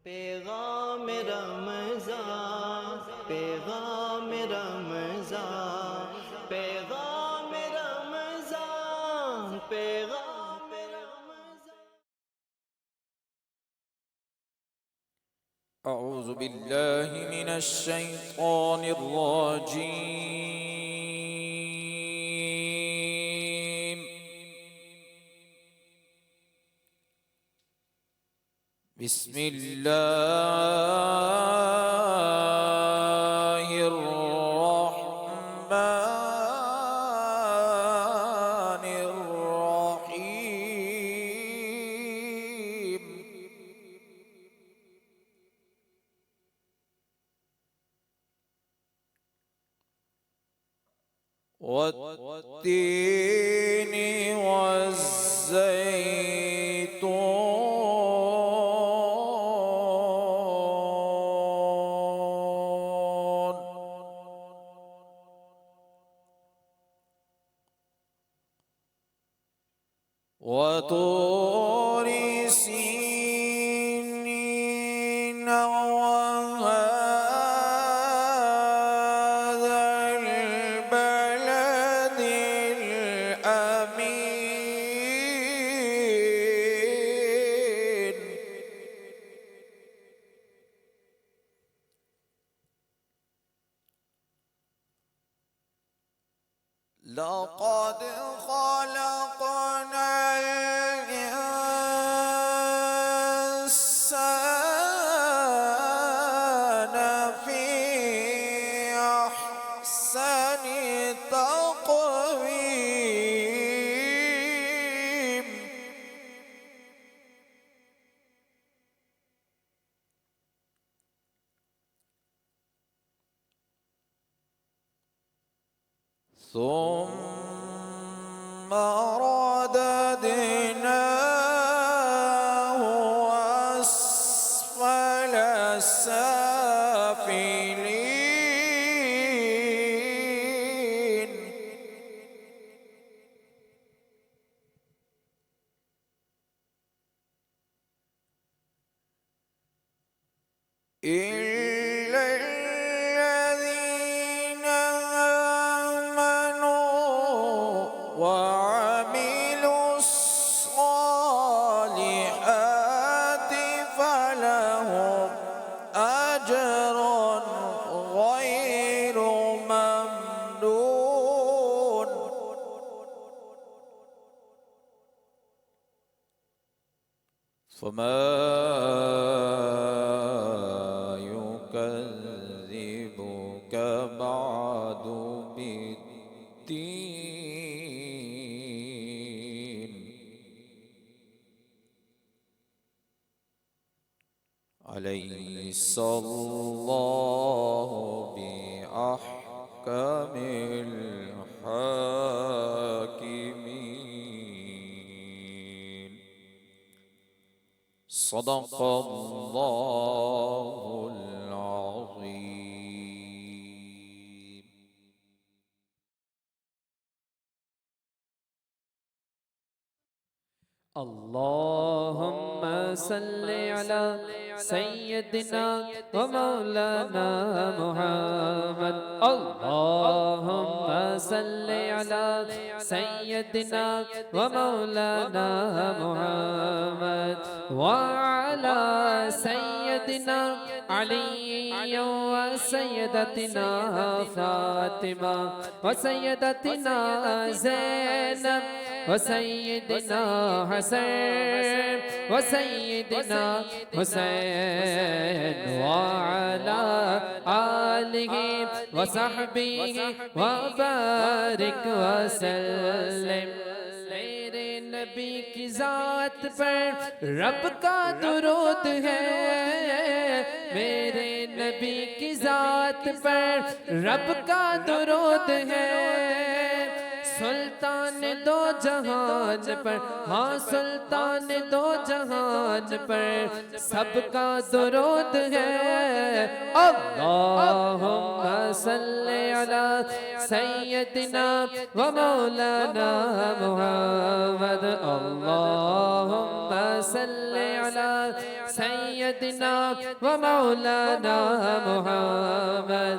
پیغام رمضان، پیغام رمضان، پیغام رمضان، پیغام رمضان۔ أعوذ بالله من الشيطان الرجيم. بسم الله الرحمن الرحيم. والتين والزيتون وطور سينين وهذا البلد الأمين. لقد خلقنا الإنسان في أحسن تقويم. ثم رددناه أسفل سافلين. إلا الذين آمنوا وعملوا الصالحات فلهم أجر غير ممنون. فما يكذبك بعد بالدين. أليس الله بأحكم الحاكمين. صدق الله العظيم. اللهم صل على سيدنا ومولانا محمد. اللهم صل على سيدنا ومولانا محمد وعلى سيدنا علي وسيدتنا فاطمة وسيدتنا زينب وسيدنا حسن وسيدنا حسين وعلى آله وصحبه وبارك وسلم. میرے نبی کی ذات پر رب کا درود ہے، میرے نبی کی ذات پر رب کا درود ہے. سلطان دو جہان پر، ہاں سلطان دو جہان پر سب کا درود ہے. اللہم صلی علی سیدنا و مولانا محمد. اللہم صلی علی سیدنا و مولانا محمد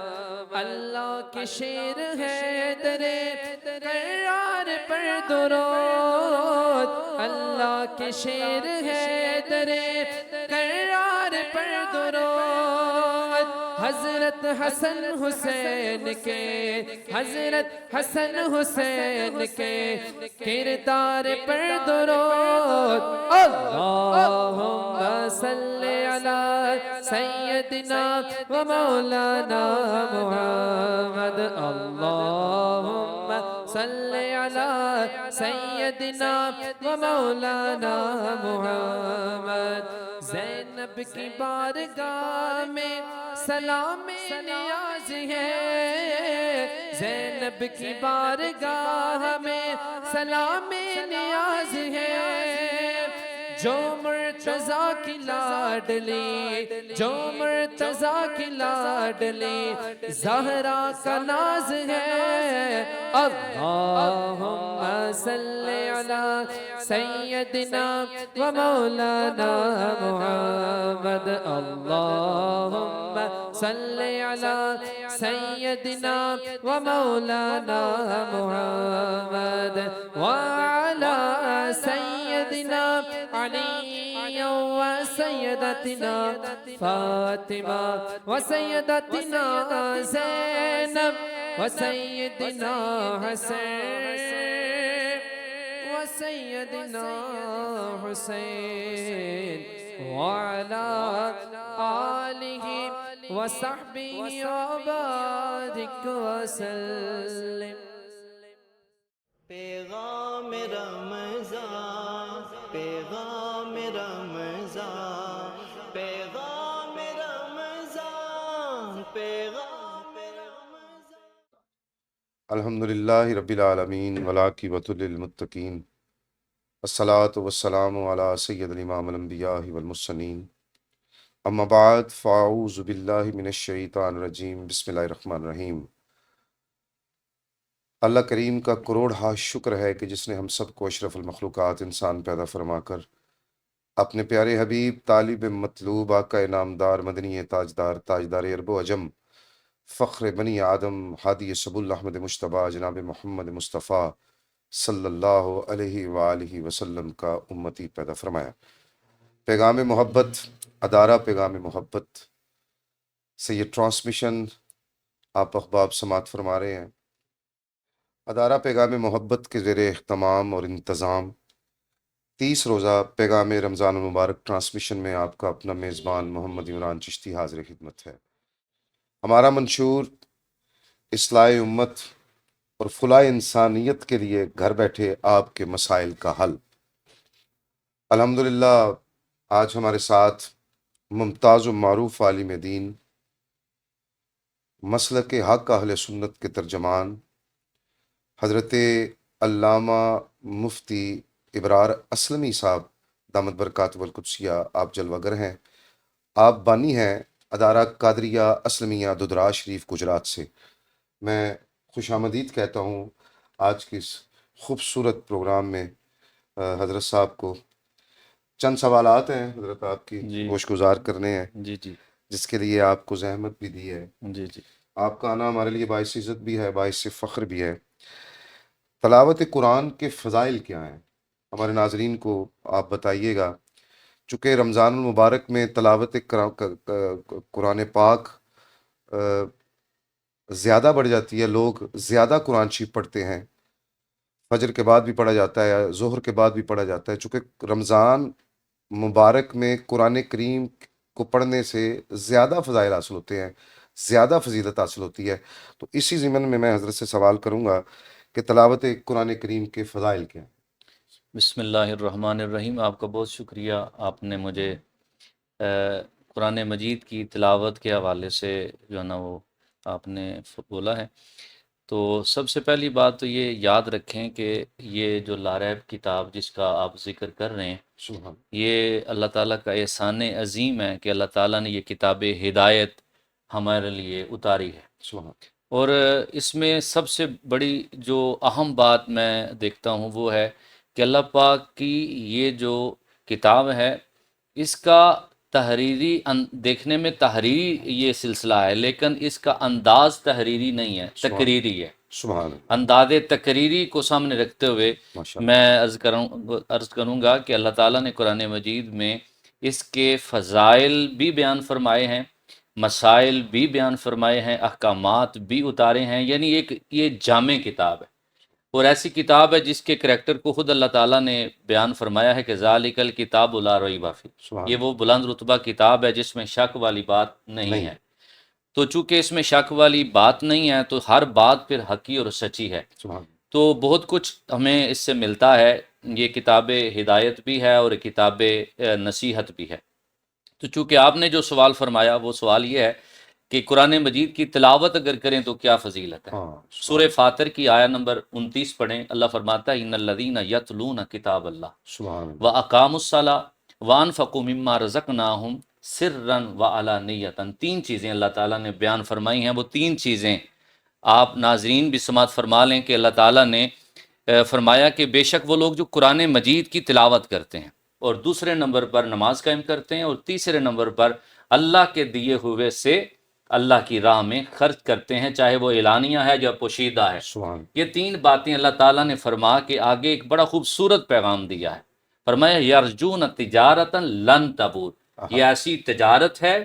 اللہ کے شیر ہے درے قرار پر درود اللہ کے شیر ہے درے قرار پر درود حضرت حسن حسین کے حضرت حسن حسین کے کردار پر درود اللہم صلی علی سیدنا و مولانا محمد اللہم صلی علی سیدنا و مولانا محمد زینب کی بارگاہ میں سلام نیاز ہے زینب کی بارگاہ میں سلام نیاز ہے جو مرتضیٰ کی لاڈلی جو مرتضیٰ کی لاڈلی زہرا کا ناز ہے اللہم صلی علی سیدنا و مولانا محمد اللہم صلی علی سیدنا و مولانا محمد وعلی سیدنا علی و سیدتنا فاطمہ و سیدتنا زینب و سیدنا حسین و سیدنا حسین وعلی آلہ و صحبہ و بارک وسلم پیغام رمضان پیغام رمضان پیغام رمضان پیغام رمضان الحمدللہ رب العالمین والعاقبۃ للمتقین الصلاۃ والسلام علی سید الامام الانبیاء والمرسلین اما بعد فاعوذ باللہ من الشیطان الرجیم بسم اللہ الرحمن الرحیم۔ اللہ کریم کا کروڑ ہا شکر ہے کہ جس نے ہم سب کو اشرف المخلوقات انسان پیدا فرما کر اپنے پیارے حبیب طالب مطلوب آقا نامدار مدنی تاجدار تاجدار عرب و عجم فخر بنی آدم ہادی سبل احمد مجتبیٰ جناب محمد مصطفیٰ صلی اللہ علیہ وآلہ وسلم کا امتی پیدا فرمایا۔ پیغام محبت ادارہ پیغام محبت سے یہ ٹرانسمیشن آپ احباب سماعت فرما رہے ہیں۔ ادارہ پیغام محبت کے زیر اہتمام اور انتظام 30 روزہ پیغام رمضان المبارک ٹرانسمیشن میں آپ کا اپنا میزبان محمد عمران چشتی حاضر خدمت ہے۔ ہمارا منشور اصلاح امت اور فلاح انسانیت کے لیے گھر بیٹھے آپ کے مسائل کا حل۔ الحمدللہ آج ہمارے ساتھ ممتاز و معروف عالم دین مسلک حق اہل سنت کے ترجمان حضرت علامہ مفتی ابرار اسلمی صاحب دامت برکاتہ القدسیہ آپ جلوہ گر ہیں۔ آپ بانی ہیں ادارہ قادریہ اسلمیہ دودھرا شریف گجرات سے۔ میں خوش آمدید کہتا ہوں آج کے اس خوبصورت پروگرام میں حضرت صاحب کو۔ چند سوالات ہیں حضرت آپ کی گوش گزار کرنے ہیں جی جی جس کے لیے آپ کو زحمت بھی دی ہے۔ جی جی آپ کا آنا ہمارے لیے باعث عزت بھی ہے، باعث فخر بھی ہے۔ تلاوت قرآن کے فضائل کیا ہیں ہمارے ناظرین کو آپ بتائیے گا، چونکہ رمضان المبارک میں تلاوت قرآن پاک زیادہ بڑھ جاتی ہے، لوگ زیادہ قرآن شریف پڑھتے ہیں، فجر کے بعد بھی پڑھا جاتا ہے، ظہر کے بعد بھی پڑھا جاتا ہے۔ چونکہ رمضان مبارک میں قرآن کریم کو پڑھنے سے زیادہ فضائل حاصل ہوتے ہیں، زیادہ فضیلت حاصل ہوتی ہے، تو اسی ضمن میں میں حضرت سے سوال کروں گا کہ تلاوت قرآن کریم کے فضائل کیا ہیں؟ بسم اللہ الرحمن الرحیم۔ آپ کا بہت شکریہ، آپ نے مجھے قرآن مجید کی تلاوت کے حوالے سے جو ہے نا وہ آپ نے بولا ہے۔ تو سب سے پہلی بات تو یہ یاد رکھیں کہ یہ جو لاریب کتاب جس کا آپ ذکر کر رہے ہیں، سبحان یہ اللہ تعالیٰ کا احسان عظیم ہے کہ اللہ تعالیٰ نے یہ کتاب ہدایت ہمارے لیے اتاری ہے۔ سبحان اور اس میں سب سے بڑی جو اہم بات میں دیکھتا ہوں وہ ہے کہ اللہ پاک کی یہ جو کتاب ہے اس کا تحریری دیکھنے میں تحریری یہ سلسلہ ہے، لیکن اس کا انداز تحریری نہیں ہے، تقریری ہے۔ سبحان اللہ، انداز تقریری کو سامنے رکھتے ہوئے ماشاء اللہ، میں عرض کروں گا کہ اللہ تعالیٰ نے قرآن مجید میں اس کے فضائل بھی بیان فرمائے ہیں، مسائل بھی بیان فرمائے ہیں، احکامات بھی اتارے ہیں، یعنی ایک یہ جامع کتاب ہے، اور ایسی کتاب ہے جس کے کریکٹر کو خود اللہ تعالیٰ نے بیان فرمایا ہے کہ ذالک الکتاب لا ریب فیہ، سبحان یہ وہ بلند رتبہ کتاب ہے جس میں شک والی بات نہیں ہے۔ تو چونکہ اس میں شک والی بات نہیں ہے تو ہر بات پھر حقی اور سچی ہے، سبحان تو بہت کچھ ہمیں اس سے ملتا ہے۔ یہ کتاب ہدایت بھی ہے اور کتاب نصیحت بھی ہے۔ تو چونکہ آپ نے جو سوال فرمایا وہ سوال یہ ہے کہ قرآن مجید کی تلاوت اگر کریں تو کیا فضیلت ہے۔ ہاں، سورہ فاطر کی آیہ نمبر 29 پڑھیں، اللہ فرماتا ہے ان الذین یتلون کتاب اللہ سبحان اللہ، واقاموا الصلاۃ وانفقوا مما رزقناہم سرا وعلانیۃ، تین چیزیں اللہ تعالیٰ نے بیان فرمائی ہیں۔ وہ تین چیزیں آپ ناظرین بھی سماعت فرما لیں کہ اللہ تعالیٰ نے فرمایا کہ بے شک وہ لوگ جو قرآن مجید کی تلاوت کرتے ہیں، اور دوسرے نمبر پر نماز قائم کرتے ہیں، اور تیسرے نمبر پر اللہ کے دیے ہوئے سے اللہ کی راہ میں خرچ کرتے ہیں، چاہے وہ اعلانیہ ہے یا پوشیدہ ہے۔ سبحان یہ تین باتیں اللہ تعالیٰ نے فرما کے آگے ایک بڑا خوبصورت پیغام دیا ہے۔ فرمایا یرجون تجارتا لن تبور، یہ ایسی تجارت ہے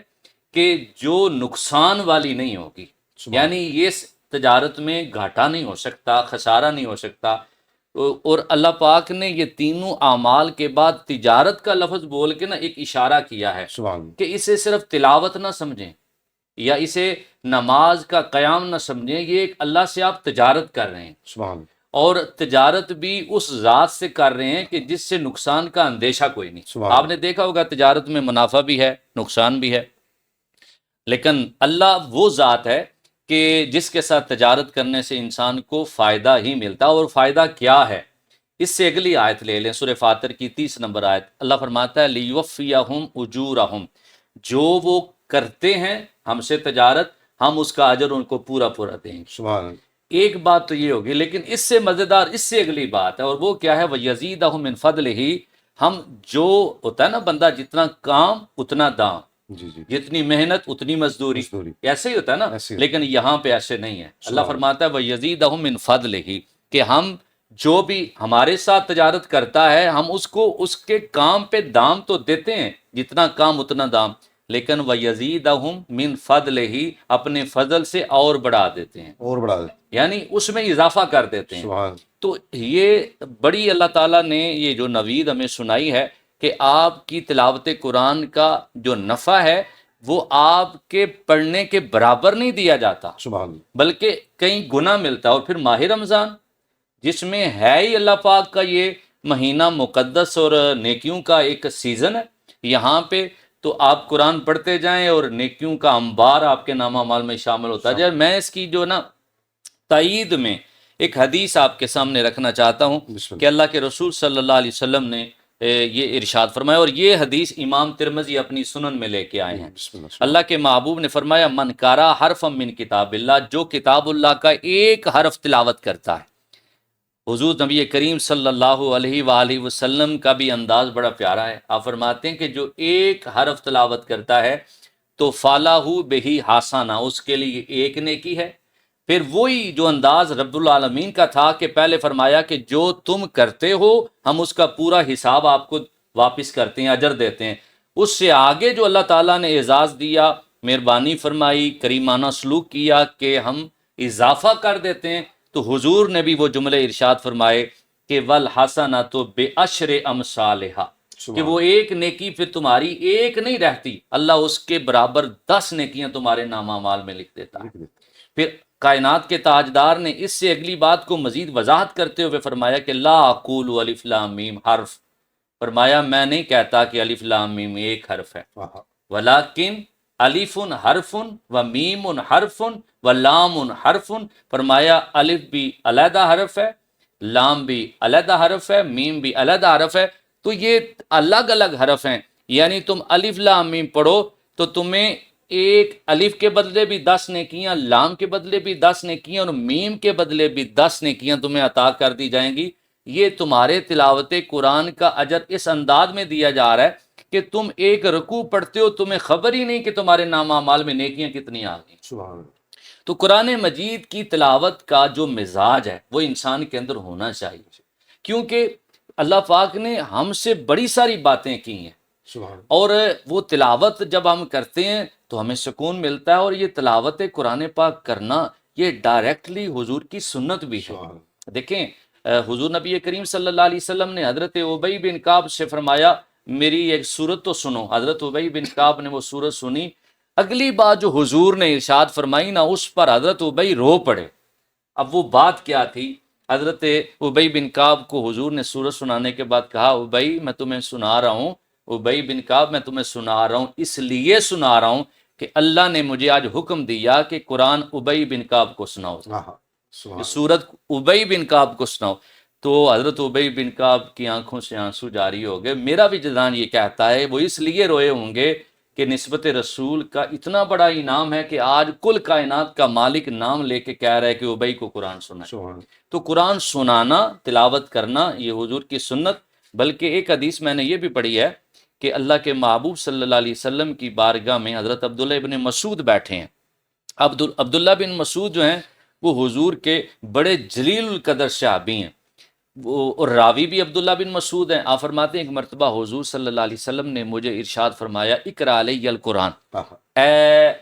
کہ جو نقصان والی نہیں ہوگی، یعنی یہ تجارت میں گھاٹا نہیں ہو سکتا، خسارہ نہیں ہو سکتا۔ اور اللہ پاک نے یہ تینوں اعمال کے بعد تجارت کا لفظ بول کے نا ایک اشارہ کیا ہے سبحان کہ اسے صرف تلاوت نہ سمجھیں یا اسے نماز کا قیام نہ سمجھیں، یہ ایک اللہ سے آپ تجارت کر رہے ہیں، سبحان اور تجارت بھی اس ذات سے کر رہے ہیں کہ جس سے نقصان کا اندیشہ کوئی نہیں۔ سبحان آپ نے دیکھا ہوگا تجارت میں منافع بھی ہے، نقصان بھی ہے، لیکن اللہ وہ ذات ہے کہ جس کے ساتھ تجارت کرنے سے انسان کو فائدہ ہی ملتا ہے۔ اور فائدہ کیا ہے، اس سے اگلی آیت لے لیں، سورہ فاطر کی 30 نمبر آیت، اللہ فرماتا ہے لیوفیہم اجورہم، جو وہ کرتے ہیں ہم سے تجارت، ہم اس کا اجر ان کو پورا پورا دیں گے۔ سبحان اللہ، ایک بات تو یہ ہوگی، لیکن اس سے مزیدار اس سے اگلی بات ہے، اور وہ کیا ہے، وَيَزِيدَهُم مِّن فَضْلِهِ، ہم جو ہوتا ہے نا بندہ جتنا کام اتنا دام، جی جی، جتنی محنت اتنی مزدوری، مزدوری، ایسے ہی ہوتا ہے نا، ایسے ہی۔ لیکن یہاں پہ ایسے نہیں ہے۔ اللہ فرماتا ہے وَيَزِيدَهُم مِّن فَضْلِهِ، کہ ہم جو بھی ہمارے ساتھ تجارت کرتا ہے ہم اس کو اس کے کام پہ دام تو دیتے ہیں، جتنا کام اتنا دام، لیکن وَيَزِيدَهُم مِّن فَضْلِهِ، اپنے فضل سے اور بڑھا دیتے ہیں، اور بڑھا دے، یعنی اس میں اضافہ کر دیتے ہیں۔ سبحان تو یہ بڑی اللہ تعالیٰ نے یہ جو نوید ہمیں سنائی ہے کہ آپ کی تلاوت قرآن کا جو نفع ہے وہ آپ کے پڑھنے کے برابر نہیں دیا جاتا، سبحان اللہ، بلکہ کئی گنا ملتا ہے۔ اور پھر ماہ رمضان جس میں ہے ہی اللہ پاک کا یہ مہینہ مقدس اور نیکیوں کا ایک سیزن ہے، یہاں پہ تو آپ قرآن پڑھتے جائیں اور نیکیوں کا انبار آپ کے نامہ اعمال میں شامل ہوتا جائے۔ میں اس کی جو نا تائید میں ایک حدیث آپ کے سامنے رکھنا چاہتا ہوں بسم کہ اللہ کے رسول صلی اللہ علیہ وسلم نے یہ ارشاد فرمایا، اور یہ حدیث امام ترمذی اپنی سنن میں لے کے آئے ہیں۔ بسم اللہ، اللہ کے محبوب نے فرمایا من قرأ حرفا من کتاب اللہ، جو کتاب اللہ کا ایک حرف تلاوت کرتا ہے۔ حضور نبی کریم صلی اللہ علیہ وآلہ وسلم کا بھی انداز بڑا پیارا ہے، آپ فرماتے ہیں کہ جو ایک حرف تلاوت کرتا ہے تو فَلَهُ بِهِ حَسَنَہ، اس کے لیے ایک نیکی ہے۔ پھر وہی جو انداز رب العالمین کا تھا کہ پہلے فرمایا کہ جو تم کرتے ہو ہم اس کا پورا حساب آپ کو واپس کرتے ہیں، اجر دیتے ہیں۔ اس سے آگے جو اللہ تعالیٰ نے اعزاز دیا، مہربانی فرمائی، کریمانہ سلوک کیا کہ ہم اضافہ کر دیتے ہیں، تو حضور نے بھی وہ جملے ارشاد فرمائے کہ وَالْحَسَنَةُ بِعَشْرِ أَمْثَالِهَا، کہ وہ ایک نیکی پھر تمہاری ایک نہیں رہتی، اللہ اس کے برابر 10 نیکیاں تمہارے نامہ اعمال میں لکھ دیتا ہے۔ پھر کائنات کے تاجدار نے اس سے اگلی بات کو مزید وضاحت کرتے ہوئے فرمایا کہ لا اقول الف لام میم حرف، فرمایا میں نہیں کہتا کہ الف لام میم ایک حرف ہے، ولیکن الف حرف و میم حرف و لام حرف، فرمایا الف بھی علیحدہ حرف ہے، لام بھی علیحدہ حرف ہے، میم بھی علیحدہ حرف ہے، تو یہ الگ الگ حرف ہیں، یعنی تم الف لام میم پڑھو تو تمہیں ایک الف کے بدلے بھی 10 نیکیاں، لام کے بدلے بھی 10 نیکیاں، اور میم کے بدلے بھی 10 نیکیاں تمہیں عطا کر دی جائیں گی۔ یہ تمہارے تلاوت قرآن کا اجر اس انداز میں دیا جا رہا ہے کہ تم ایک رکوع پڑھتے ہو تمہیں خبر ہی نہیں کہ تمہارے نام اعمال میں نیکیاں کتنی آ گئی. سبحان اللہ. تو قرآن مجید کی تلاوت کا جو مزاج ہے وہ انسان کے اندر ہونا چاہیے، کیونکہ اللہ پاک نے ہم سے بڑی ساری باتیں کی ہیں، سبحان اللہ. اور وہ تلاوت جب ہم کرتے ہیں تو ہمیں سکون ملتا ہے. اور یہ تلاوت قرآن پاک کرنا یہ ڈائریکٹلی حضور کی سنت بھی ہے. سبحان اللہ. دیکھیں حضور نبی کریم صلی اللہ علیہ وسلم نے حضرت ابی بن کعب سے فرمایا میری ایک صورت تو سنو. حضرت ابی بن کعب نے وہ صورت سنی. اگلی بات جو حضور نے ارشاد فرمائی نا اس پر حضرت ابی رو پڑے. اب وہ بات کیا تھی؟ حضرت ابی بن کعب کو حضور نے صورت سنانے کے بعد کہا ابی میں تمہیں سنا رہا ہوں، ابی بن کعب میں تمہیں سنا رہا ہوں، اس لیے سنا رہا ہوں کہ اللہ نے مجھے آج حکم دیا کہ قرآن ابی بن کعب کو سناؤ، سبحان اللہ. سورت ابی بن کعب کو سناؤ. تو حضرت ابی بن کعب کی آنکھوں سے آنسو جاری ہو گئے. میرا بھی وجدان یہ کہتا ہے وہ اس لیے روئے ہوں گے کہ نسبت رسول کا اتنا بڑا انعام ہے کہ آج کل کائنات کا مالک نام لے کے کہہ رہا ہے کہ ابی کو قرآن سنائے. سبحان اللہ. تو قرآن سنانا، تلاوت کرنا یہ حضور کی سنت. بلکہ ایک حدیث میں نے یہ بھی پڑھی ہے کہ اللہ کے محبوب صلی اللہ علیہ وسلم کی بارگاہ میں حضرت عبداللہ ابن مسعود بیٹھے ہیں. عبداللہ بن مسعود جو ہیں وہ حضور کے بڑے جلیل القدر صحابی ہیں، اور راوی بھی عبداللہ بن مسعود ہیں. آپ فرماتے ہیں ایک مرتبہ حضور صلی اللہ علیہ وسلم نے مجھے ارشاد فرمایا اقرا علی القرآن، اے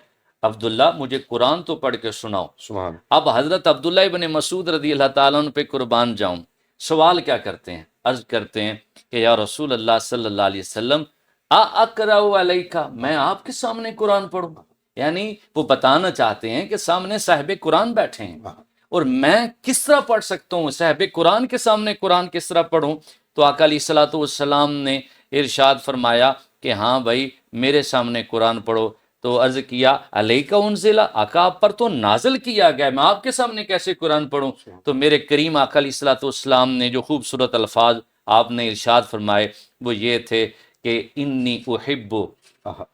عبداللہ مجھے قرآن تو پڑھ کے سناؤ. سبحان. اب حضرت عبداللہ ابن مسعود رضی اللہ تعالیٰ عنہ پہ قربان جاؤں، سوال کیا کرتے ہیں؟ عرض کرتے ہیں کہ یا رسول اللہ صلی اللہ علیہ وسلم اقرأ علیک، میں آپ کے سامنے قرآن پڑھوں؟ یعنی وہ بتانا چاہتے ہیں کہ سامنے صاحب قرآن بیٹھے ہیں اور میں کس طرح پڑھ سکتا ہوں، صاحب قرآن کے سامنے قرآن کس طرح پڑھوں؟ تو آقا علیہ الصلوۃ والسلام نے ارشاد فرمایا کہ ہاں بھائی میرے سامنے قرآن پڑھو. تو عرض کیا علیک انزل، آقا آپ پر تو نازل کیا گیا، میں آپ کے سامنے کیسے قرآن پڑھوں؟ تو میرے کریم آقا علیہ الصلوۃ والسلام نے جو خوبصورت الفاظ آپ نے ارشاد فرمائے وہ یہ تھے کہ انی احب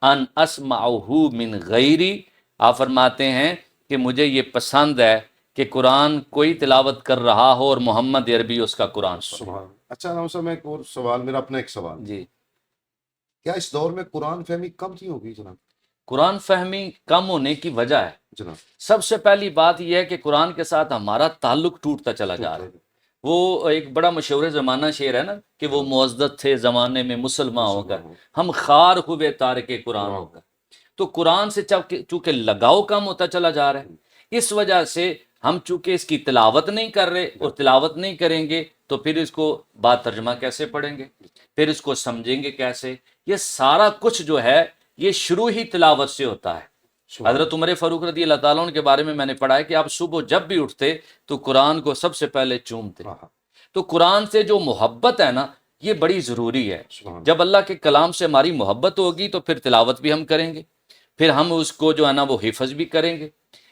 ان اسمعہ من غیری. آپ فرماتے ہیں کہ مجھے یہ پسند ہے کہ قرآن کوئی تلاوت کر رہا ہو اور محمد عربی اس کا قرآن سنے. سبحان. اچھا نام صاحب میں ایک اور سوال، میرا اپنا ایک سوال، جی، کیا اس دور میں قرآن فہمی کم نہیں ہوگی جناب؟ قرآن فہمی کم ہونے کی وجہ ہے جناب سب سے پہلی بات یہ ہے کہ قرآن کے ساتھ ہمارا تعلق ٹوٹتا چلا جا رہا ہے. وہ ایک بڑا مشہور زمانہ شعر ہے نا کہ وہ معزز تھے زمانے میں مسلمان ہو کر، ہم خار ہوئے تارک قرآن ہو کر. تو قرآن سے چونکہ لگاؤ کم ہوتا چلا جا رہا ہے، اس وجہ سے ہم چونکہ اس کی تلاوت نہیں کر رہے، اور تلاوت نہیں کریں گے تو پھر اس کو بات ترجمہ کیسے پڑھیں گے، پھر اس کو سمجھیں گے کیسے؟ یہ سارا کچھ جو ہے یہ شروع ہی تلاوت سے ہوتا ہے. حضرت عمر فاروق رضی اللہ تعالیٰ عنہ کے بارے میں نے پڑھا ہے کہ آپ صبح جب بھی اٹھتے تو قرآن کو سب سے پہلے چومتے. تو قرآن سے جو محبت ہے نا یہ بڑی ضروری ہے. جب اللہ کے کلام سے ہماری محبت ہوگی تو پھر تلاوت بھی ہم کریں گے، پھر ہم اس کو جو ہے نا وہ حفظ بھی کریں گے.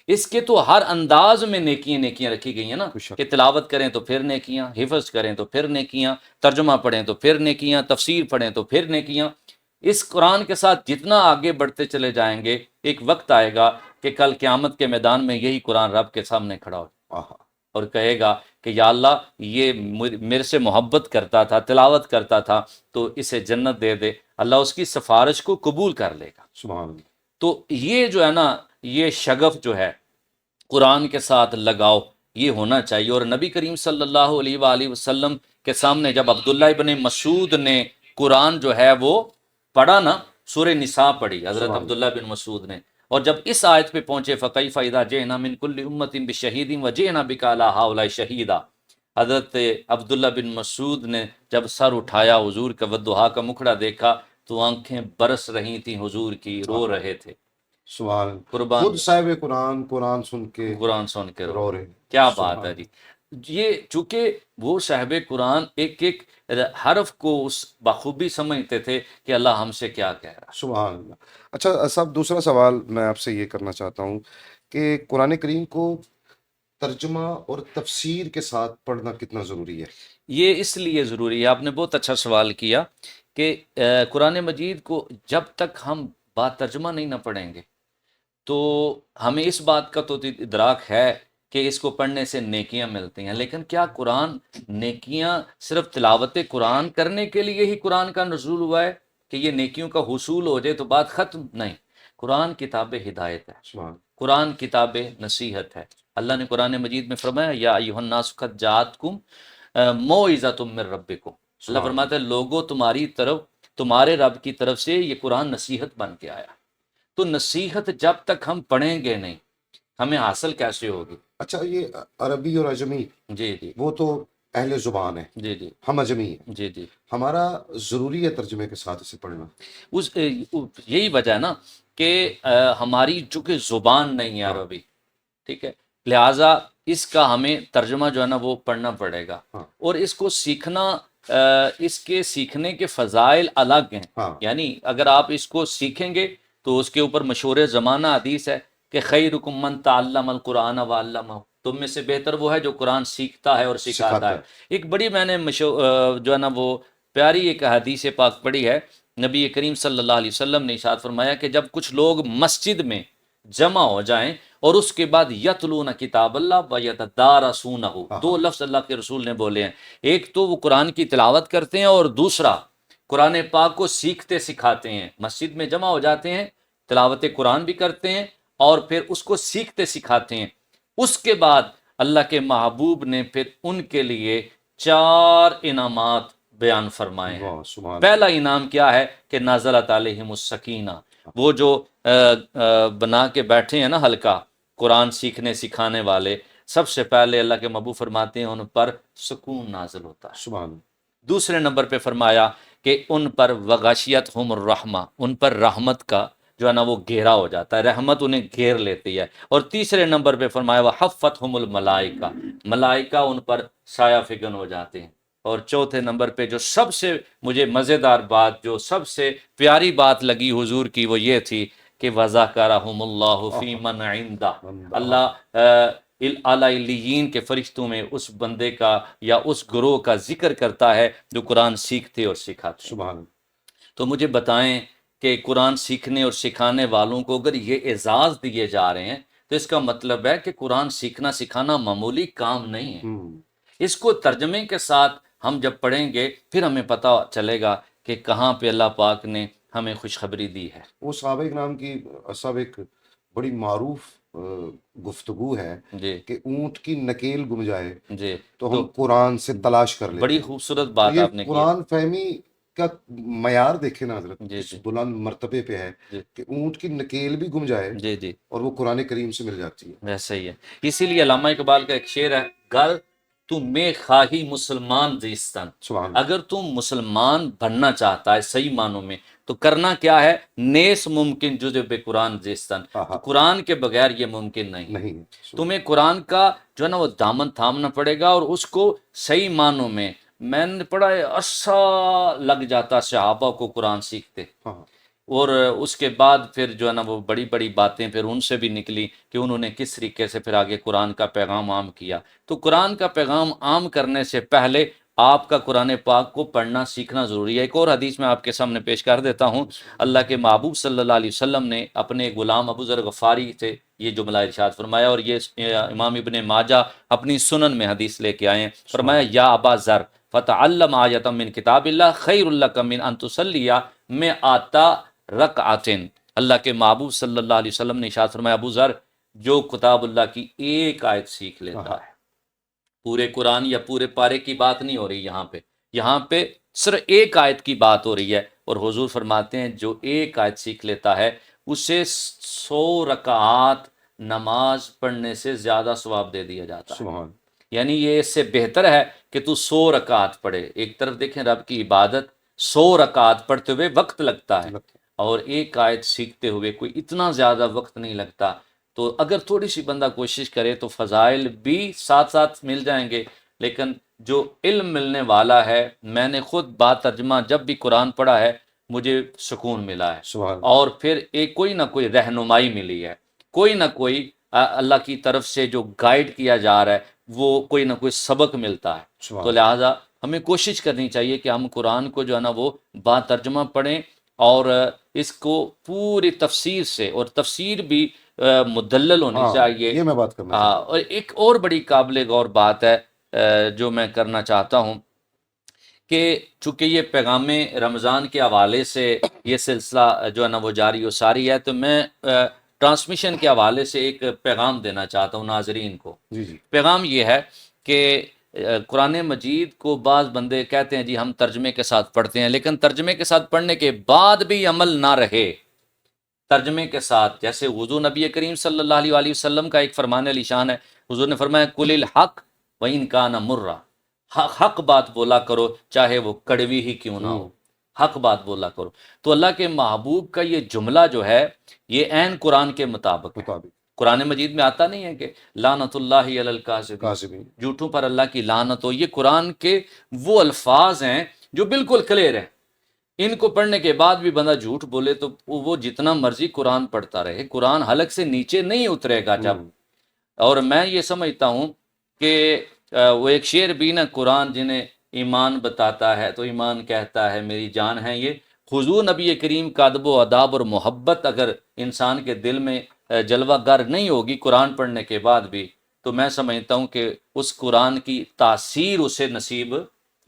اس کے تو ہر انداز میں نیکیاں رکھی گئی ہیں نا کہ تلاوت کریں تو پھر نیکیاں، حفظ کریں تو پھر نیکیاں، ترجمہ پڑھیں تو پھر نیکیاں، تفسیر پڑھیں تو پھر نیکیاں. اس قرآن کے ساتھ جتنا آگے بڑھتے چلے جائیں گے ایک وقت آئے گا کہ کل قیامت کے میدان میں یہی قرآن رب کے سامنے کھڑا ہو اور کہے گا کہ یا اللہ یہ میرے سے محبت کرتا تھا، تلاوت کرتا تھا، تو اسے جنت دے دے. اللہ اس کی سفارش کو قبول کر لے گا. سبحان اللہ. تو یہ جو ہے نا یہ شغف جو ہے قرآن کے ساتھ لگاؤ یہ ہونا چاہیے. اور نبی کریم صلی اللہ علیہ وآلہ وسلم کے سامنے جب عبداللہ ابن مسعود نے قرآن جو ہے وہ پڑھا نا، سورہ نساء پڑھی حضرت عبداللہ بن مسعود نے، اور جب اس آیت پہ پہنچے فَكَيْفَ إِذَا جِئْنَا مِنْ كُلِّ أُمَّةٍ بِشَهِيدٍ وَجِئْنَا بِكَ عَلَىٰ هَٰؤُلَاءِ شَهِيدًا، حضرت عبداللہ بن مسعود نے جب سر اٹھایا حضور کا والضحیٰ کا مکھڑا دیکھا تو آنکھیں برس رہی تھیں حضور کی، رو رہے تھے. سبحان اللہ. قربان خود صاحب قرآن سن کے قرآن سن کے رو رہے. کیا بات ہے جی. یہ چونکہ وہ صاحب قرآن ایک ایک حرف کو اس بخوبی سمجھتے تھے کہ اللہ ہم سے کیا کہہ رہا. سبحان اللہ. اچھا صاحب دوسرا سوال میں آپ سے یہ کرنا چاہتا ہوں کہ قرآن کریم کو ترجمہ اور تفسیر کے ساتھ پڑھنا کتنا ضروری ہے؟ یہ اس لیے ضروری ہے، آپ نے بہت اچھا سوال کیا کہ قرآن مجید کو جب تک ہم بات ترجمہ نہیں نہ پڑھیں گے تو ہمیں اس بات کا تو ادراک ہے کہ اس کو پڑھنے سے نیکیاں ملتی ہیں، لیکن کیا قرآن نیکیاں صرف تلاوت قرآن کرنے کے لیے ہی قرآن کا نزول ہوا ہے؟ کہ یہ نیکیوں کا حصول ہو جائے تو بات ختم نہیں. قرآن کتاب ہدایت ہے، سبحان قرآن کتاب نصیحت ہے. اللہ نے قرآن مجید میں فرمایا یا ایھا الناس قد جاءتکم موعظۃ من ربکم. اللہ فرماتا ہے لوگوں تمہاری طرف، تمہارے رب کی طرف سے یہ قرآن نصیحت بن کے آیا. تو نصیحت جب تک ہم پڑھیں گے نہیں ہمیں حاصل کیسے ہوگی؟ اچھا، یہ عربی اور اجمی جی جی وہ تو اہل زبان ہے، جی جی ہم اجمی ہیں. جی جی ہمارا ضروری ہے ترجمے کے ساتھ اسے پڑھنا. یہی وجہ ہے نا کہ ہماری چونکہ زبان نہیں ہے عربی، ٹھیک ہے، لہٰذا اس کا ہمیں ترجمہ جو ہے نا وہ پڑھنا پڑے گا. اور اس کو سیکھنا، اس کے سیکھنے کے فضائل الگ ہیں. یعنی اگر آپ اس کو سیکھیں گے تو اس کے اوپر مشہور زمانہ حدیث ہے کہ خیرکم من تعلم القرآن وعلمہ، تم میں سے بہتر وہ ہے جو قرآن سیکھتا ہے اور سکھاتا ہے. ایک بڑی میں نے جو ہے نا وہ پیاری ایک حدیث پاک پڑھی ہے. نبی کریم صلی اللہ علیہ وسلم نے ارشاد فرمایا کہ جب کچھ لوگ مسجد میں جمع ہو جائیں اور اس کے بعد یتلون کتاب اللہ و یتدارسونہ، دو لفظ اللہ کے رسول نے بولے ہیں. ایک تو وہ قرآن کی تلاوت کرتے ہیں اور دوسرا قرآن پاک کو سیکھتے سکھاتے ہیں. مسجد میں جمع ہو جاتے ہیں، تلاوت قرآن بھی کرتے ہیں اور پھر اس کو سیکھتے سکھاتے ہیں. اس کے بعد اللہ کے محبوب نے پھر ان کے لیے 4 انعامات بیان فرمائے ہیں. پہلا انعام کیا ہے کہ نازلت علیہم السکینہ، وہ جو بنا کے بیٹھے ہیں نا حلقہ قرآن سیکھنے سکھانے والے، سب سے پہلے اللہ کے محبوب فرماتے ہیں ان پر سکون نازل ہوتا ہے. سبحان. دوسرے نمبر پہ فرمایا کہ ان پر وغشیتہم الرحمہ، ان پر رحمت کا جو ہے نا وہ گھیرا ہو جاتا ہے، رحمت انہیں گھیر لیتی ہے. اور تیسرے نمبر پہ فرمایا وحفتہم الملائکہ، ملائکہ ان پر سایہ فگن ہو جاتے ہیں. اور چوتھے نمبر پہ جو سب سے مجھے مزیدار بات، جو سب سے پیاری بات لگی حضور کی، وہ یہ تھی کہ وَذَكَرَهُمُ اللَّهُ فِي مَنْ عِنْدَهُ، اللہ اعلیٰ علیین کے فرشتوں میں اس بندے کا یا اس گروہ کا ذکر کرتا ہے جو قرآن سیکھتے اور سکھاتے. سبحان. تو مجھے بتائیں کہ قرآن سیکھنے اور سکھانے والوں کو اگر یہ اعزاز دیے جا رہے ہیں تو اس کا مطلب ہے کہ قرآن سیکھنا سکھانا معمولی کام نہیں ہے. اس کو ترجمے کے ساتھ ہم جب پڑھیں گے پھر ہمیں پتہ چلے گا کہ کہاں پہ اللہ پاک نے ہمیں خوشخبری دی ہے. وہ صحابہ اکرام کی صاحب ایک بڑی معروف گفتگو ہے جی کہ اونٹ کی نکیل گم جائے جی تو ہم قرآن سے تلاش کر لیتے. بڑی خوبصورت بات آپ نے کی. قرآن فہمی کا معیار دیکھیں نا حضرت، جی اس جی بلند مرتبے پہ ہے کہ اونٹ کی نکیل بھی گم جائے جی جی اور وہ قرآن کریم سے مل جاتی ہے. ویسا ہی ہے. اسی لیے علامہ اقبال کا ایک شعر ہے، گر تو میں خواہی مسلمان زیستن، سبحان. اگر تم مسلمان بننا چاہتا ہے صحیح معنوں میں تو کرنا کیا ہے، نیس ممکن جزو بے قرآن زیستن، تو قرآن کے بغیر یہ ممکن نہیں. تمہیں قرآن کا جو ہے نا وہ دامن تھامنا پڑے گا اور اس کو صحیح معنوں میں نے پڑھا ہے عرصہ لگ جاتا صحابہ کو قرآن سیکھتے. اور اس کے بعد پھر جو ہے نا وہ بڑی بڑی باتیں پھر ان سے بھی نکلی کہ انہوں نے کس طریقے سے پھر آگے قرآن کا پیغام عام کیا. تو قرآن کا پیغام عام کرنے سے پہلے آپ کا قرآن پاک کو پڑھنا سیکھنا ضروری ہے. ایک اور حدیث میں آپ کے سامنے پیش کر دیتا ہوں. اللہ کے محبوب صلی اللہ علیہ وسلم نے اپنے غلام ابو ذر غفاری سے یہ جملہ ارشاد فرمایا، اور یہ امام ابن ماجہ اپنی سنن میں حدیث لے کے آئے ہیں. فرمایا یا ابا ذر فتعلم آیۃ من کتاب اللہ خیر لک من ان تصلی میں آتا رکعتین. اللہ کے محبوب صلی اللہ علیہ وسلم نے ارشاد فرمایا ابو ذر جو کتاب اللہ کی ایک آیت سیکھ لیتا ہے، پورے قرآن یا پورے پارے کی بات نہیں ہو رہی یہاں پہ صرف ایک آیت کی بات ہو رہی ہے، اور حضور فرماتے ہیں جو ایک آیت سیکھ لیتا ہے اسے 100 رکعات نماز پڑھنے سے زیادہ ثواب دے دیا جاتا ہے. سبحان. یعنی یہ اس سے بہتر ہے کہ تو 100 رکعات پڑھے. ایک طرف دیکھیں رب کی عبادت 100 رکعات پڑھتے ہوئے وقت لگتا ہے اور ایک آیت سیکھتے ہوئے کوئی اتنا زیادہ وقت نہیں لگتا. تو اگر تھوڑی سی بندہ کوشش کرے تو فضائل بھی ساتھ ساتھ مل جائیں گے. لیکن جو علم ملنے والا ہے، میں نے خود بات ترجمہ جب بھی قرآن پڑھا ہے مجھے سکون ملا ہے. اور پھر ایک کوئی نہ کوئی رہنمائی ملی ہے، کوئی نہ کوئی اللہ کی طرف سے جو گائیڈ کیا جا رہا ہے وہ کوئی نہ کوئی سبق ملتا ہے. تو لہٰذا ہمیں کوشش کرنی چاہیے کہ ہم قرآن کو جو ہے نا وہ با ترجمہ پڑھیں اور اس کو پوری تفسیر سے، اور تفسیر بھی مدلل ہونی چاہیے. یہ میں بات کرنا اور ایک اور بڑی قابل غور بات ہے جو میں کرنا چاہتا ہوں کہ چونکہ یہ پیغام رمضان کے حوالے سے یہ سلسلہ جو ہے نا وہ جاری و ساری ہے، تو میں ٹرانسمیشن کے حوالے سے ایک پیغام دینا چاہتا ہوں ناظرین کو۔ جی جی پیغام یہ ہے کہ قرآن مجید کو بعض بندے کہتے ہیں جی ہم ترجمے کے ساتھ پڑھتے ہیں، لیکن ترجمے کے ساتھ پڑھنے کے بعد بھی عمل نہ رہے ترجمے کے ساتھ، جیسے حضور نبی کریم صلی اللہ علیہ وآلہ وسلم کا ایک فرمان علی شان ہے، حضور نے فرمایا کل الحق وَإِن كَانَ مُرًّا، حق بات بولا کرو چاہے وہ کڑوی ہی کیوں نہ ہو، حق بات بولا کرو۔ تو اللہ کے محبوب کا یہ جملہ جو ہے یہ عین قرآن کے مطابق ہے۔ مطابق قرآن مجید میں آتا نہیں ہے کہ لعنت اللہ علی الکاذبین، کاذبین، جھوٹوں پر اللہ کی لعنت ہو، یہ قرآن کے وہ الفاظ ہیں جو بالکل کلیئر ہیں۔ ان کو پڑھنے کے بعد بھی بندہ جھوٹ بولے تو وہ جتنا مرضی قرآن پڑھتا رہے، قرآن حلق سے نیچے نہیں اترے گا جب۔ اور میں یہ سمجھتا ہوں کہ وہ ایک شعر بھی نا، قرآن جنہیں ایمان بتاتا ہے تو ایمان کہتا ہے میری جان ہے یہ، حضور نبی کریم کا ادب و اداب اور محبت اگر انسان کے دل میں جلوہ گر نہیں ہوگی قرآن پڑھنے کے بعد بھی، تو میں سمجھتا ہوں کہ اس قرآن کی تاثیر اسے نصیب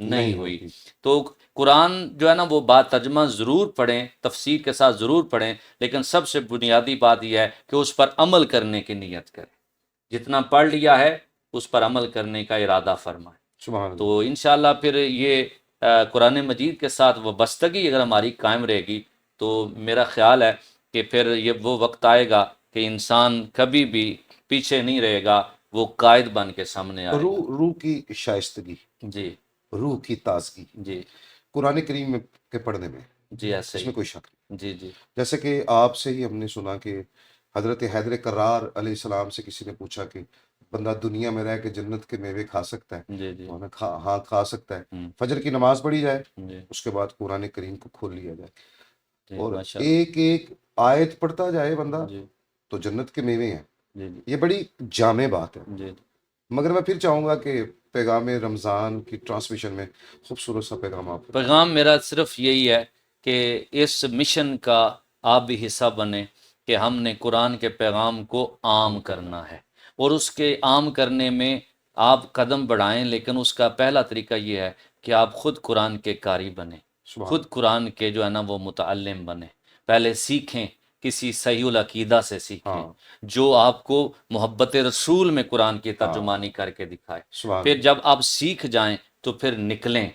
نہیں ہوئی۔ تو قرآن جو ہے نا وہ بات ترجمہ ضرور پڑھیں، تفسیر کے ساتھ ضرور پڑھیں، لیکن سب سے بنیادی بات یہ ہے کہ اس پر عمل کرنے کی نیت کریں۔ جتنا پڑھ لیا ہے اس پر عمل کرنے کا ارادہ فرمائیں۔ سبحان اللہ۔ تو انشاءاللہ پھر یہ قرآن مجید کے ساتھ وابستگی اگر ہماری قائم رہے گی تو میرا خیال ہے کہ پھر یہ وہ وقت آئے گا کہ انسان کبھی بھی پیچھے نہیں رہے گا، وہ قائد بن کے سامنے آئے گا۔ روح کی شائستگی، جی روح کی تازگی جی قرآن کریم میں کے پڑھنے میں، جی ایسے اس ہی، میں کوئی شک نہیں۔ جی جی جیسے کہ آپ سے ہی ہم نے سنا کہ حضرت حیدر کرار علیہ السلام سے کسی نے پوچھا کہ بندہ دنیا میں رہ کے جنت کے میوے کھا سکتا ہے؟ جی جی تو ہمیں ہاں کھا سکتا ہے، ہوں، فجر کی نماز پڑھی جائے، جی اس کے بعد قرآن کریم کو کھول لیا جائے جی اور ماشاء ایک ایک آیت پڑھتا جائے بندہ، اللہ، جی تو جنت کے میوے ہیں۔ جی جی یہ بڑی جامع بات ہے۔ جی مگر میں پھر چاہوں گا کہ پیغام رمضان کی ٹرانسمیشن میں خوبصورت سا پیغام آپ کو۔ پیغام میرا صرف یہی ہے کہ اس مشن کا آپ بھی حصہ بنیں کہ ہم نے قرآن کے پیغام کو عام کرنا ہے، اور اس کے عام کرنے میں آپ قدم بڑھائیں، لیکن اس کا پہلا طریقہ یہ ہے کہ آپ خود قرآن کے قاری بنیں، سبحان خود قرآن کے جو ہے نا وہ متعلم بنیں، پہلے سیکھیں، کسی صحیح العقیدہ سے سیکھیں ہاں، جو آپ کو محبت رسول میں قرآن کی ترجمانی کر کے دکھائے۔ سبحان پھر اللہ۔ جب آپ سیکھ جائیں تو پھر نکلیں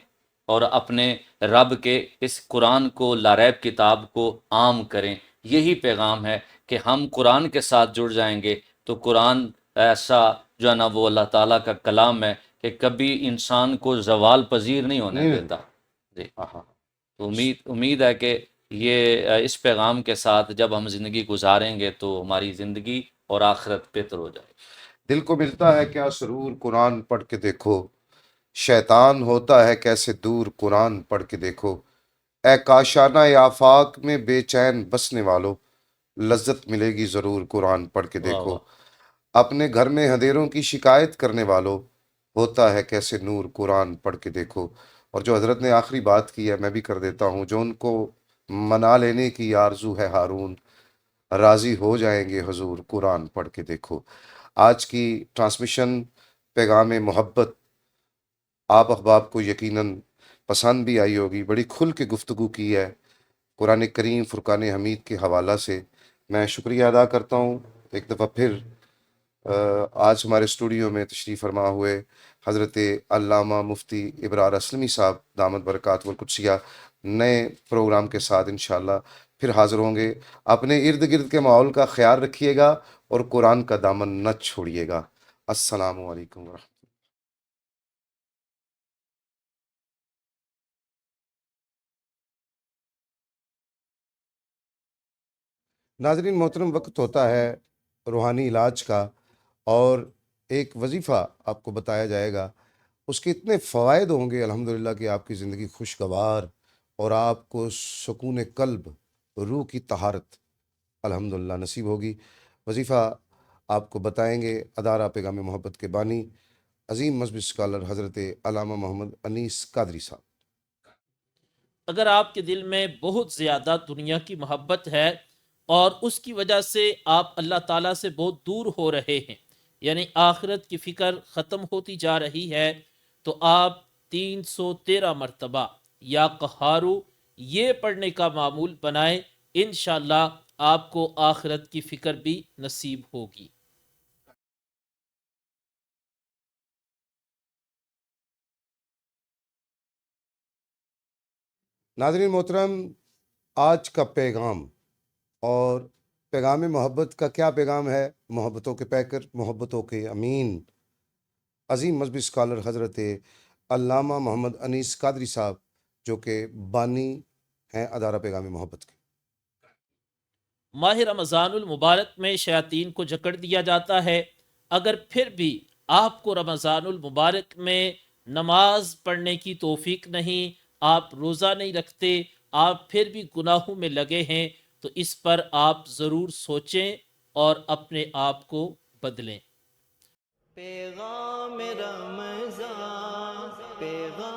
اور اپنے رب کے اس قرآن کو، لاریب کتاب کو عام کریں۔ یہی پیغام ہے کہ ہم قرآن کے ساتھ جڑ جائیں گے تو قرآن ایسا جو ہے نا وہ اللہ تعالیٰ کا کلام ہے کہ کبھی انسان کو زوال پذیر نہیں ہونے نہیں، دیتا۔ جی، آہا، تو امید ہے کہ یہ اس پیغام کے ساتھ جب ہم زندگی گزاریں گے تو ہماری زندگی اور آخرت بہتر ہو جائے گی۔ دل کو ملتا ہے کیا سرور قرآن پڑھ کے دیکھو، شیطان ہوتا ہے کیسے دور قرآن پڑھ کے دیکھو، اے کاشانہ آفاق میں بے چین بسنے والو، لذت ملے گی ضرور قرآن پڑھ کے واہ دیکھو، واہ، اپنے گھر میں اندھیروں کی شکایت کرنے والو، ہوتا ہے کیسے نور قرآن پڑھ کے دیکھو۔ اور جو حضرت نے آخری بات کی ہے میں بھی کر دیتا ہوں، جو ان کو منا لینے کی آرزو ہے ہارون، راضی ہو جائیں گے حضور قرآن پڑھ کے دیکھو۔ آج کی ٹرانسمیشن پیغام محبت آپ احباب کو یقیناً پسند بھی آئی ہوگی، بڑی کھل کے گفتگو کی ہے قرآن کریم فرقان حمید کے حوالہ سے۔ میں شکریہ ادا کرتا ہوں ایک دفعہ پھر آج ہمارے اسٹوڈیو میں تشریف فرما ہوئے حضرت علامہ مفتی ابرار اسلمی صاحب دامت برکات القدسیہ، نئے پروگرام کے ساتھ انشاءاللہ پھر حاضر ہوں گے۔ اپنے ارد گرد کے ماحول کا خیال رکھیے گا اور قرآن کا دامن نہ چھوڑیے گا۔ السلام علیکم ورحمۃ۔ ناظرین محترم، وقت ہوتا ہے روحانی علاج کا، اور ایک وظیفہ آپ کو بتایا جائے گا، اس کے اتنے فوائد ہوں گے الحمدللہ کہ آپ کی زندگی خوشگوار اور آپ کو سکون قلب، روح کی طہارت الحمدللہ نصیب ہوگی۔ وظیفہ آپ کو بتائیں گے ادارہ پیغام محبت کے بانی عظیم مذہبی اسکالر حضرت علامہ محمد انیس قادری صاحب۔ اگر آپ کے دل میں بہت زیادہ دنیا کی محبت ہے اور اس کی وجہ سے آپ اللہ تعالیٰ سے بہت دور ہو رہے ہیں، یعنی آخرت کی فکر ختم ہوتی جا رہی ہے، تو آپ 313 مرتبہ یا قہارو یہ پڑھنے کا معمول بنائیں، انشاءاللہ آپ کو آخرت کی فکر بھی نصیب ہوگی۔ ناظرین محترم، آج کا پیغام اور پیغام محبت کا کیا پیغام ہے؟ محبتوں کے پیکر، محبتوں کے امین، عظیم مذہبی اسکالر حضرت علامہ محمد انیس قادری صاحب، جو کہ بانی ہیں ادارہ پیغام محبت کے۔ ماہ رمضان المبارک میں شیاطین کو جکڑ دیا جاتا ہے، اگر پھر بھی آپ کو رمضان المبارک میں نماز پڑھنے کی توفیق نہیں، آپ روزہ نہیں رکھتے، آپ پھر بھی گناہوں میں لگے ہیں، تو اس پر آپ ضرور سوچیں اور اپنے آپ کو بدلیں۔ پیغام رمضان، پیغام